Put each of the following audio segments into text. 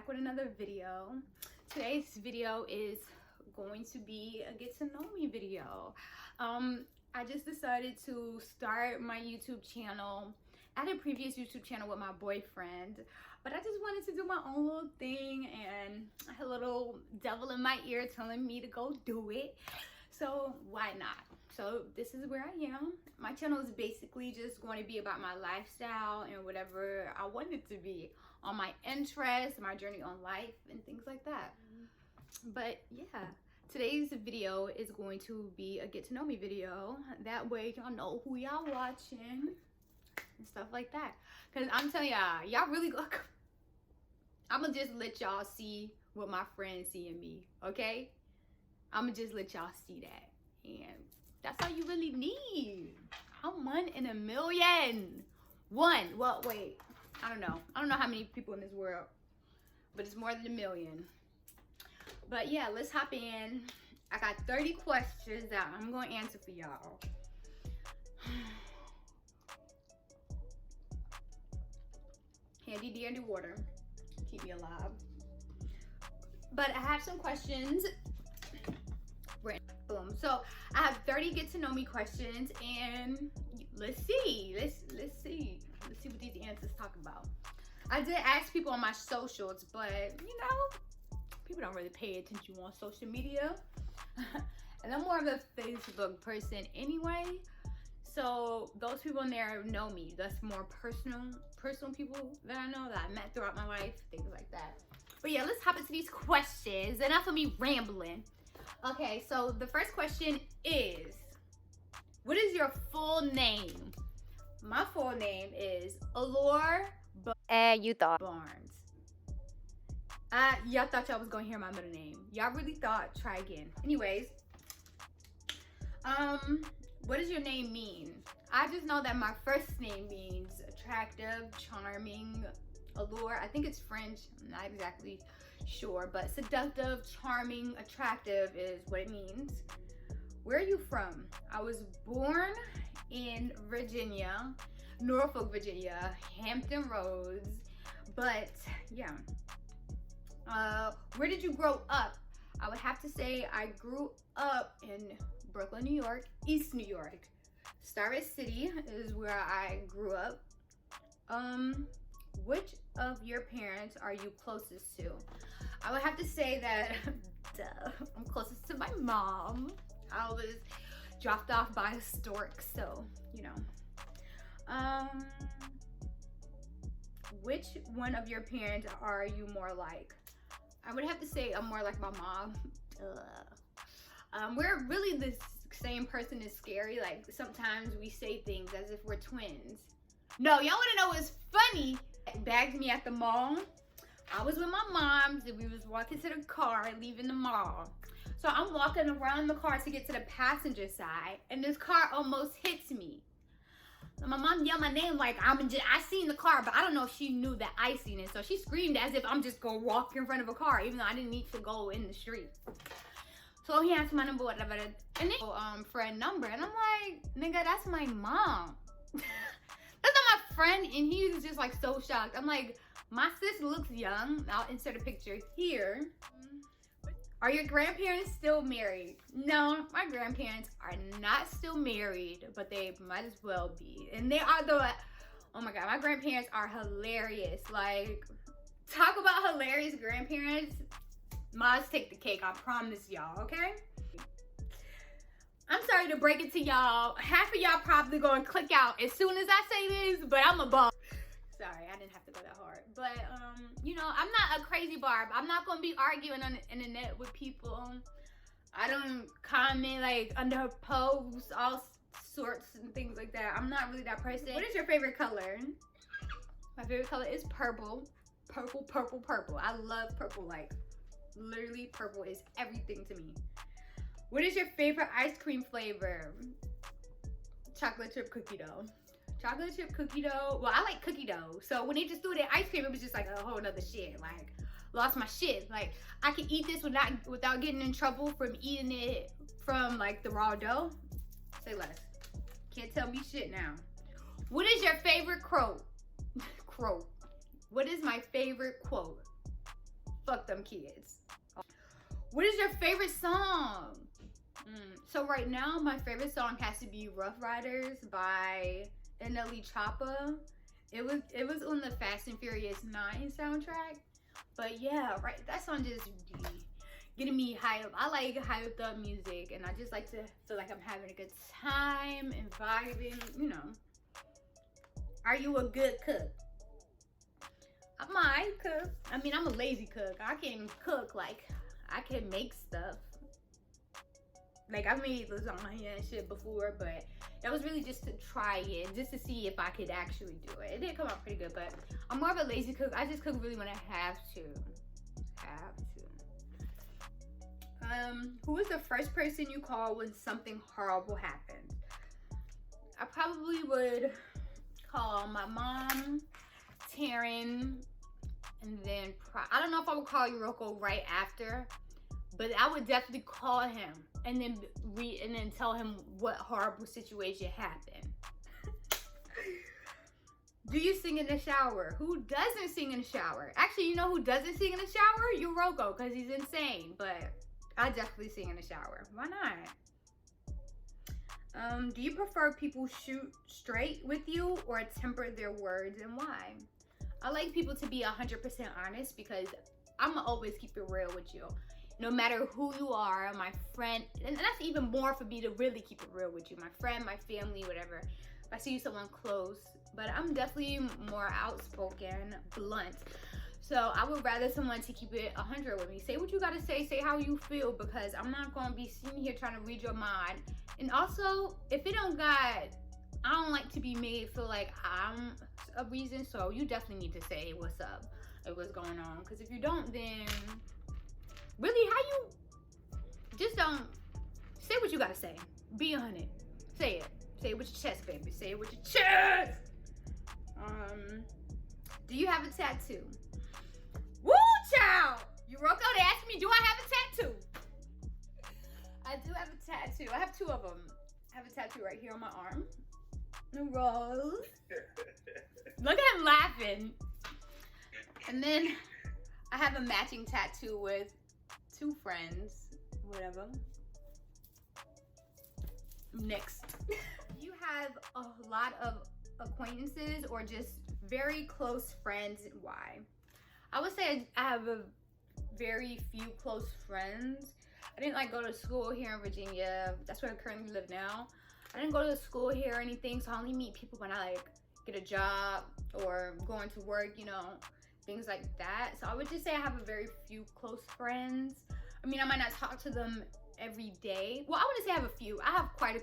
back with another video. Today's video is going to be a get to know me video. I just decided to start my YouTube channel. I had a previous YouTube channel with my boyfriend, but I just wanted to do my own little thing, and I had a little devil in my ear telling me to go do it. So why not? So this is where I am. My channel is basically just going to be about my lifestyle and whatever I want it to be, on my interests, my journey on life, and things like that. But yeah, today's video is going to be a get to know me video. That way y'all know who y'all watching and stuff like that. Cause I'm telling y'all really look. I'ma just let y'all see what my friends see in me, okay? I'ma just let y'all see that, and that's all you really need. I'm 1 in a million. Well, wait, I don't know how many people in this world, but it's more than a million. But yeah, let's hop in. I got 30 questions that I'm gonna answer for y'all. Handy dandy water, keep me alive. But I have some questions. Boom. So I have 30 get to know me questions, and let's see what these answers talk about. I did ask people on my socials, but you know, people don't really pay attention on social media. And I'm more of a Facebook person anyway, so those people in there know me. That's more personal people that I know, that I met throughout my life, things like that. But yeah, let's hop into these questions. Enough of me rambling. Okay, so the first question is, what is your full name? My full name is Allure. And you thought Barnes. Y'all thought y'all was gonna hear my middle name. Y'all really thought. Try again. Anyways, what does your name mean? I just know that my first name means attractive, charming, allure. I think it's French. I'm not exactly sure, but seductive, charming, attractive is what it means. Where are you from? I was born in Virginia, Norfolk, Virginia, Hampton Roads. But yeah, where did you grow up? I would have to say I grew up in Brooklyn, New York, East New York. Starrett City is where I grew up. Which of your parents are you closest to? I would have to say that I'm closest to my mom. I was dropped off by a stork, so you know. Which one of your parents are you more like? I would have to say I'm more like my mom. We're really the same person. Is scary. Like sometimes we say things as if we're twins. No, y'all wanna know what's funny? Bagged me at the mall. I was with my mom, and we was walking to the car, leaving the mall. So I'm walking around the car to get to the passenger side, and this car almost hits me. And my mom yelled my name like I seen the car, but I don't know if she knew that I seen it. So she screamed as if I'm just gonna walk in front of a car, even though I didn't need to go in the street. So he asked my number, whatever, and then for a number, and I'm like, nigga, that's my mom. That's not my friend, and he was just like so shocked. I'm like, my sis looks young. I'll insert a picture here. Are your grandparents still married? No, my grandparents are not still married, but they might as well be. And they are oh my God, my grandparents are hilarious. Like, talk about hilarious grandparents. Moms take the cake, I promise y'all, okay? I'm sorry to break it to y'all. Half of y'all probably gonna click out as soon as I say this, but I'm a boss. Sorry, I didn't have to go that hard. But, you know, I'm not a crazy barb. I'm not gonna be arguing on the internet with people. I don't comment like under posts, all sorts and things like that. I'm not really that person. What is your favorite color? My favorite color is purple. Purple. I love purple. Like, literally purple is everything to me. What is your favorite ice cream flavor? Chocolate chip cookie dough. Chocolate chip cookie dough. Well, I like cookie dough. So when they just threw that ice cream, it was just like a whole nother shit. Like, lost my shit. Like, I can eat this without getting in trouble from eating it from like the raw dough. Say less. Can't tell me shit now. What is your favorite quote? What is my favorite quote? fuck them kids. What is your favorite song? So right now, my favorite song has to be Rough Riders by NLE Choppa. It was on the Fast and Furious 9 soundtrack. But yeah, right, that song just getting me hyped. I like hyped up music, and I just like to feel like I'm having a good time and vibing, you know. Are you a good cook? I might cook. I mean, I'm a lazy cook. I can cook, like, I can make stuff. Like, I made lasagna and shit before, but that was really just to try it, just to see if I could actually do it. It did come out pretty good, but I'm more of a lazy cook. I just cook really when I have to. Who was the first person you called when something horrible happened? I probably would call my mom, Taryn, and then I don't know if I would call Yuroko right after, but I would definitely call him and then tell him what horrible situation happened. Do you sing in the shower? Who doesn't sing in the shower? Actually, you know who doesn't sing in the shower? Yuroko, because he's insane. But I definitely sing in the shower. Why not? Do you prefer people shoot straight with you or temper their words, and why? I like people to be 100% honest, because I'ma always keep it real with you. No matter who you are, my friend, and that's even more for me to really keep it real with you. My friend, my family, whatever. If I see someone close, but I'm definitely more outspoken, blunt. So I would rather someone to keep it 100 with me. Say what you gotta say how you feel, because I'm not gonna be sitting here trying to read your mind. And also, if it don't got, I don't like to be made feel like I'm a reason, so you definitely need to say what's up, like what's going on. Because if you don't, then really, how you just don't say what you gotta say. Be on it. Say it. Say it with your chest, baby. Say it with your chest. Do you have a tattoo? Woo, child! Yuroko, they asked me, do I have a tattoo? I do have a tattoo. I have 2 of them. I have a tattoo right here on my arm. Rose. Look at him laughing. And then I have a matching tattoo with 2 friends. Whatever. Next. You have a lot of acquaintances or just very close friends, and why? I would say I have a very few close friends. I didn't like go to school here in Virginia. That's where I currently live now. I didn't go to school here or anything, so I only meet people when I like get a job or going to work, you know, things like that. So I would just say I have a very few close friends. I mean, I might not talk to them every day. Well, I wouldn't say I have a few. I have quite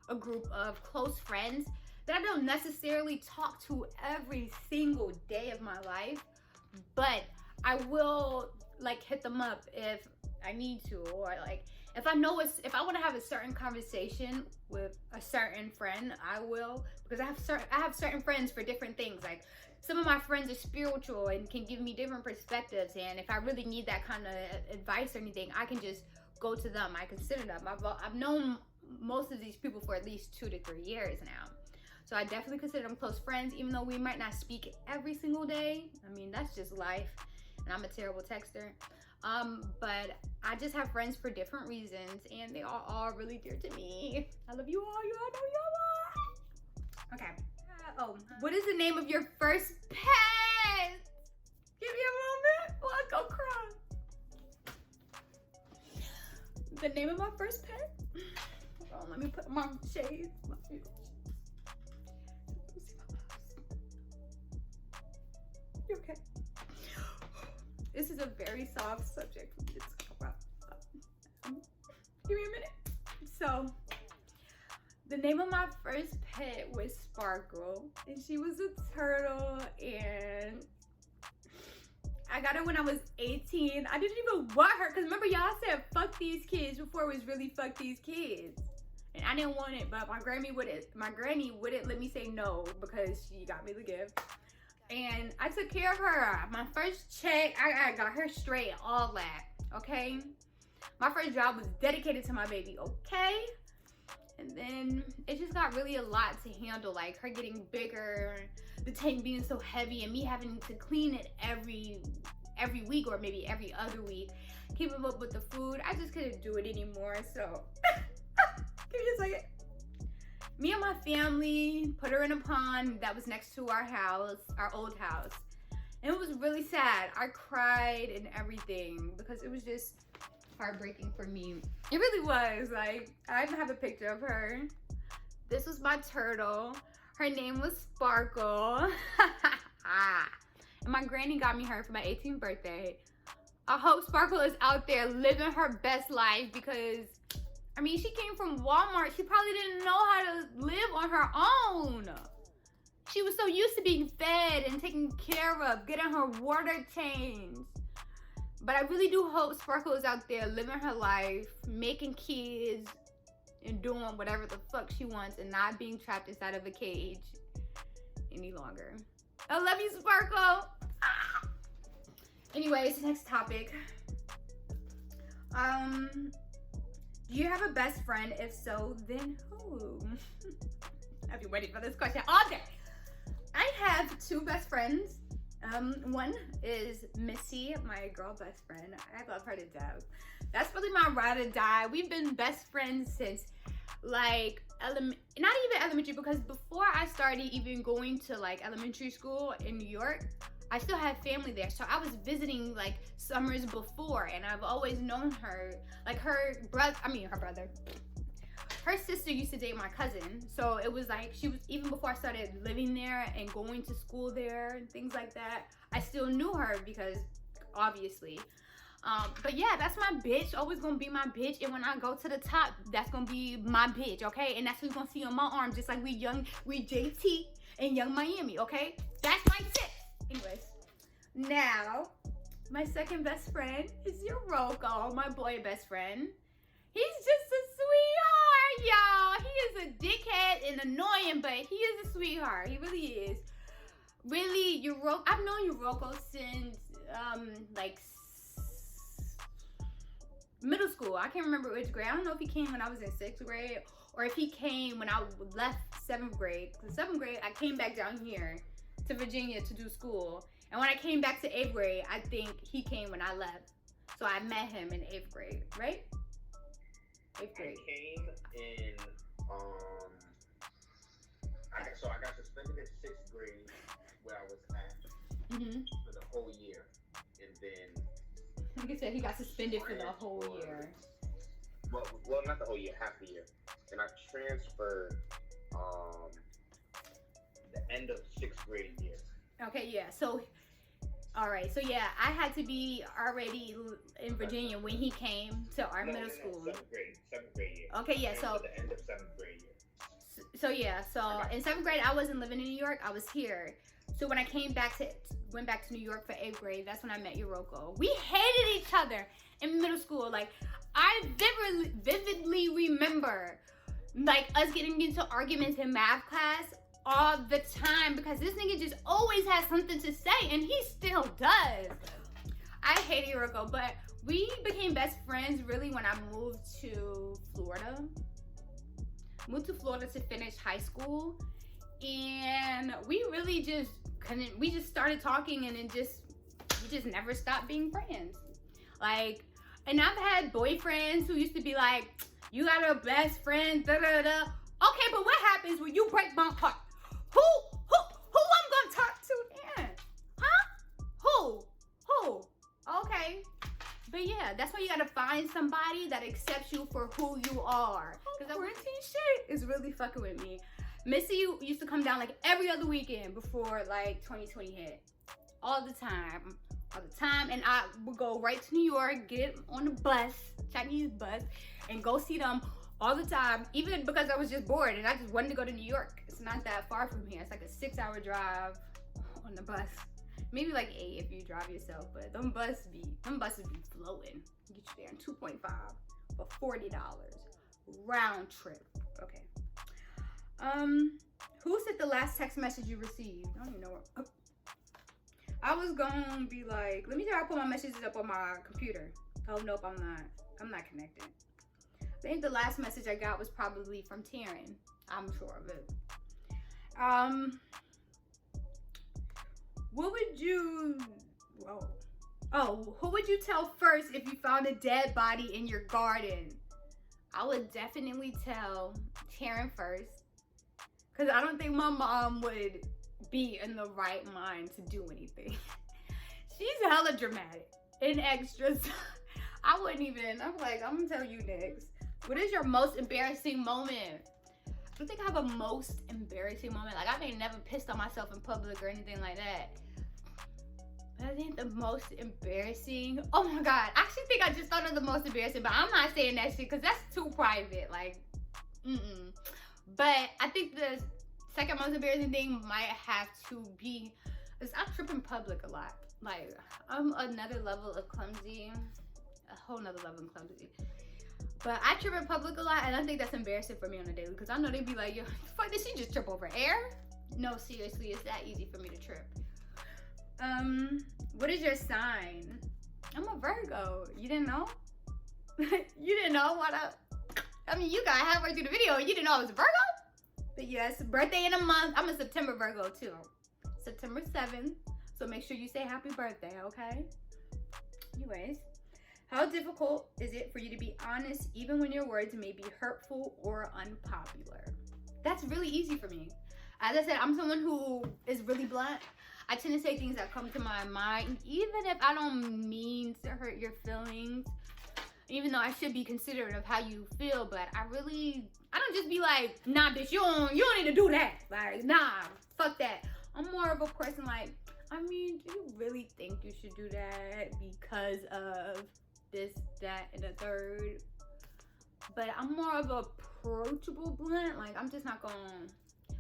a group of close friends that I don't necessarily talk to every single day of my life, but I will like hit them up if I need to, or like if I know if I want to have a certain conversation with a certain friend, I will, because I have certain friends for different things. Like some of my friends are spiritual and can give me different perspectives, and if I really need that kind of advice or anything, I can just go to them. I consider them. I've known most of these people for at least 2 to 3 years now. So I definitely consider them close friends, even though we might not speak every single day. I mean, that's just life, and I'm a terrible texter. But I just have friends for different reasons, and they are all really dear to me. I love you all. You all know you all. Okay. What is the name of your first pet? Give me a moment while I go cry. The name of my first pet? Hold on, let me put my shades. You okay? This is a very soft subject for me to talk about. Give me a minute. So, the name of my first pet was Sparkle, and she was a turtle, and I got her when I was 18. I didn't even want her, because remember y'all said fuck these kids before it was really fuck these kids. And I didn't want it, but my granny wouldn't let me say no, because she got me the gift. And I took care of her. My first check, I got her straight, all that, okay? My first job was dedicated to my baby, okay? And then it just got really a lot to handle, like her getting bigger, the tank being so heavy, and me having to clean it every every week or maybe every other week. Keep him up with the food. I just couldn't do it anymore. So give me a second. Me and my family put her in a pond that was next to our house, our old house. And it was really sad. I cried and everything because it was just heartbreaking for me. It really was. Like, I have a picture of her. This was my turtle. Her name was Sparkle. And my granny got me her for my 18th birthday. I hope Sparkle is out there living her best life because, I mean, she came from Walmart. She probably didn't know how to live on her own. She was so used to being fed and taken care of, getting her water changed. But I really do hope Sparkle is out there living her life, making kids, and doing whatever the fuck she wants and not being trapped inside of a cage any longer. I love you, Sparkle. Ah. Anyways, next topic. Do you have a best friend? If so, then who? I've been waiting for this question all day. I have two best friends. One is Mizzy, my girl best friend. I love her to death. That's really my ride or die. We've been best friends since like not even elementary, because before I started even going to like elementary school in New York, I still had family there. So I was visiting like summers before, and I've always known her. Like her brother. Her sister used to date my cousin, so it was like she was, even before I started living there and going to school there and things like that, I still knew her because obviously. But yeah, that's my bitch, always gonna be my bitch, and when I go to the top, that's gonna be my bitch, okay? And that's what you're gonna see on my arm, just like we JT and Young Miami, okay? That's my tip. Anyways, now my second best friend is Rocco, my boy best friend. He's just a sweetheart, y'all. He is a dickhead and annoying, but he is a sweetheart. He really is. Really, I've known Rocco since like middle school. I can't remember which grade. I don't know if he came when I was in 6th grade or if he came when I left 7th grade. In 7th grade, I came back down here to Virginia to do school. And when I came back to 8th grade, I think he came when I left. So I met him in 8th grade, right? 8th grade. I came in, I got suspended in 6th grade where I was at for the whole year. And then... Like I said, he got suspended for the whole year. Well, not the whole year, half the year. And I transferred the end of 6th grade year. Okay, yeah. So, all right. So, yeah, I had to be already in Virginia when he came to our middle school. 7th grade year. Okay, yeah. So, the end of 7th grade year. So yeah. So, in 7th grade, I wasn't living in New York. I was here. So, when I went back to New York for 8th grade, that's when I met Rocco. We hated each other in middle school. Like, I vividly remember, like, us getting into arguments in math class all the time because this nigga just always has something to say, and he still does. I hated Rocco, but we became best friends really when I moved to Florida. Moved to Florida to finish high school, and we really just couldn't. We just started talking, and we just never stopped being friends. Like, and I've had boyfriends who used to be like, "You got a best friend, da da da." Okay, but what happens when you break my heart? Who I'm gonna talk to then? Huh? Who? Okay. But yeah, that's why you gotta find somebody that accepts you for who you are. Because that quarantine shit is really fucking with me. Mizzy used to come down like every other weekend before like 2020 hit. All the time. And I would go right to New York, get on the bus, Chinese bus, and go see them all the time. Even because I was just bored and I just wanted to go to New York. It's not that far from here. It's like a 6-hour drive on the bus. Maybe like 8 if you drive yourself, but them buses be floating. Get you there in 2.5 for $40 round trip. Okay. Who sent the last text message you received? I don't even know. I was gonna be like, let me try to put my messages up on my computer. Oh nope, I'm not connected. I think the last message I got was probably from Taryn. I'm sure of it. What would you, Oh, who would you tell first if you found a dead body in your garden? I would definitely tell Taryn first, because I don't think my mom would be in the right mind to do anything. She's hella dramatic and extra. I wouldn't even, I'm like, I'm gonna tell you next. What is your most embarrassing moment? I don't think I have a most embarrassing moment. Like, I ain't never pissed on myself in public or anything like that. I think the most embarrassing, oh my God, I actually think I just thought of the most embarrassing, but I'm not saying that shit because that's too private, like, But I think the second most embarrassing thing might have to be, is I trip in public a lot. Like, I'm another level of clumsy, a whole nother level of clumsy. But I trip in public a lot, and I think that's embarrassing for me on a daily, because I know they'd be like, yo, the fuck, did she just trip over air? No, seriously, it's that easy for me to trip. What is your sign? I'm a Virgo. You didn't know? You didn't know? What up? I mean, you got halfway through the video and you didn't know I was a Virgo? But yes, birthday in a month. I'm a September Virgo too. September 7th. So make sure you say happy birthday, okay? Anyways, how difficult is it for you to be honest even when your words may be hurtful or unpopular? That's really easy for me. As I said, I'm someone who is really blunt. I tend to say things that come to my mind, even if I don't mean to hurt your feelings, even though I should be considerate of how you feel, but I don't just be like, nah, bitch, you don't need to do that. Like, nah, fuck that. I'm more of a person like, I mean, do you really think you should do that because of this, that, and the third? But I'm more of a approachable blunt. Like, I'm just not gonna,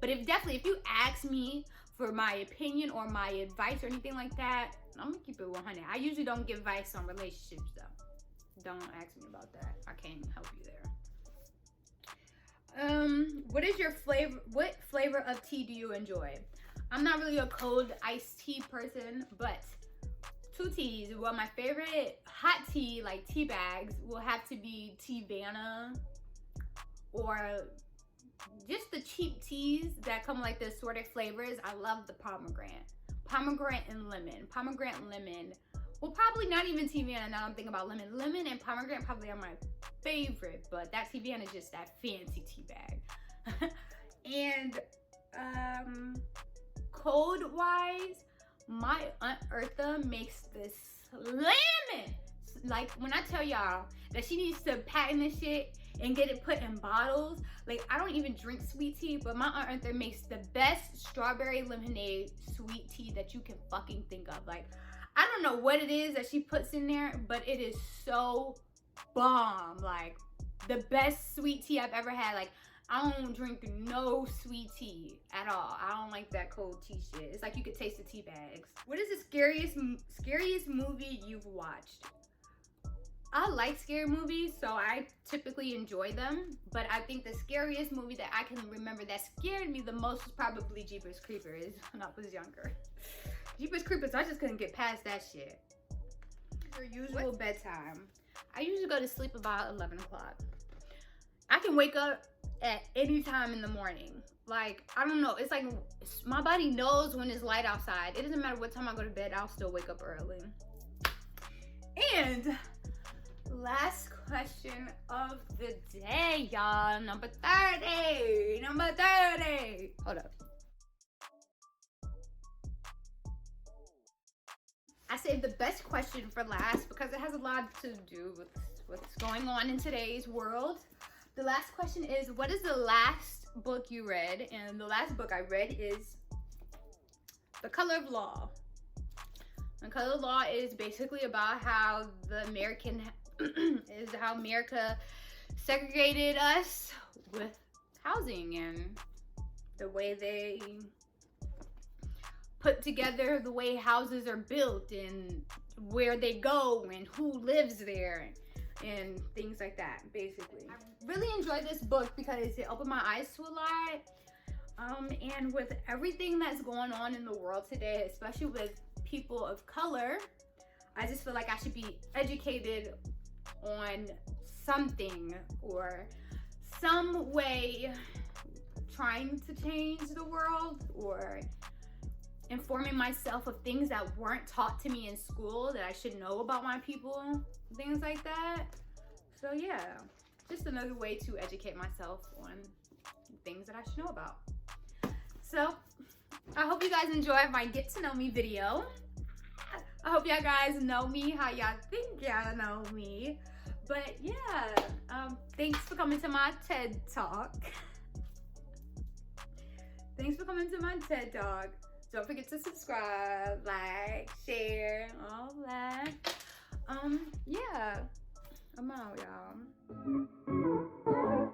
but if you ask me for my opinion or my advice or anything like that, I'm gonna keep it 100. I usually don't give advice on relationships though. Don't ask me about that. I can't help you there. What is your flavor? What flavor of tea do you enjoy? I'm not really a cold iced tea person, but two teas. Well, my favorite hot tea, like tea bags, will have to be tea Vanna or just the cheap teas that come like the assorted flavors. I love the pomegranate and lemon. Pomegranate and lemon. Well, probably not even tea Vanna now I'm thinking about lemon. Lemon and pomegranate probably are my favorite, but that tea Vanna is just that fancy tea bag. And cold wise, my Aunt Eartha makes this lemon. Like, when I tell y'all that she needs to patent this shit and get it put in bottles, like, I don't even drink sweet tea, but my Aunt Eartha makes the best strawberry lemonade sweet tea that you can fucking think of. Like, I don't know what it is that she puts in there, but it is so bomb. Like, the best sweet tea I've ever had. Like, I don't drink no sweet tea at all. I don't like that cold tea shit. It's like you could taste the tea bags. What is the scariest movie you've watched? I like scary movies, so I typically enjoy them. But I think the scariest movie that I can remember that scared me the most was probably Jeepers Creepers when I was younger. Jeepers Creepers, I just couldn't get past that shit. Your usual bedtime. I usually go to sleep about 11 o'clock. I can wake up at any time in the morning. Like, I don't know. It's like my body knows when it's light outside. It doesn't matter what time I go to bed, I'll still wake up early. And last question of the day, y'all. Number 30. Number 30. Hold up. I saved the best question for last because it has a lot to do with what's going on in today's world. The last question is, what is the last book you read? And the last book I read is The Color of Law. The Color of Law is basically about how how America segregated us with housing and the way they put together the way houses are built and where they go and who lives there and things like that, basically. I really enjoyed this book because it opened my eyes to a lot. And with everything that's going on in the world today, especially with people of color, I just feel like I should be educated on something or some way trying to change the world or informing myself of things that weren't taught to me in school that I should know about my people, things like that. So yeah, just another way to educate myself on things that I should know about. So I hope you guys enjoyed my get to know me video. I hope y'all guys know me how y'all think y'all know me. But yeah, thanks for coming to my TED Talk. Thanks for coming to my TED Talk. Don't forget to subscribe, like, share, all that. Yeah, I'm out, y'all.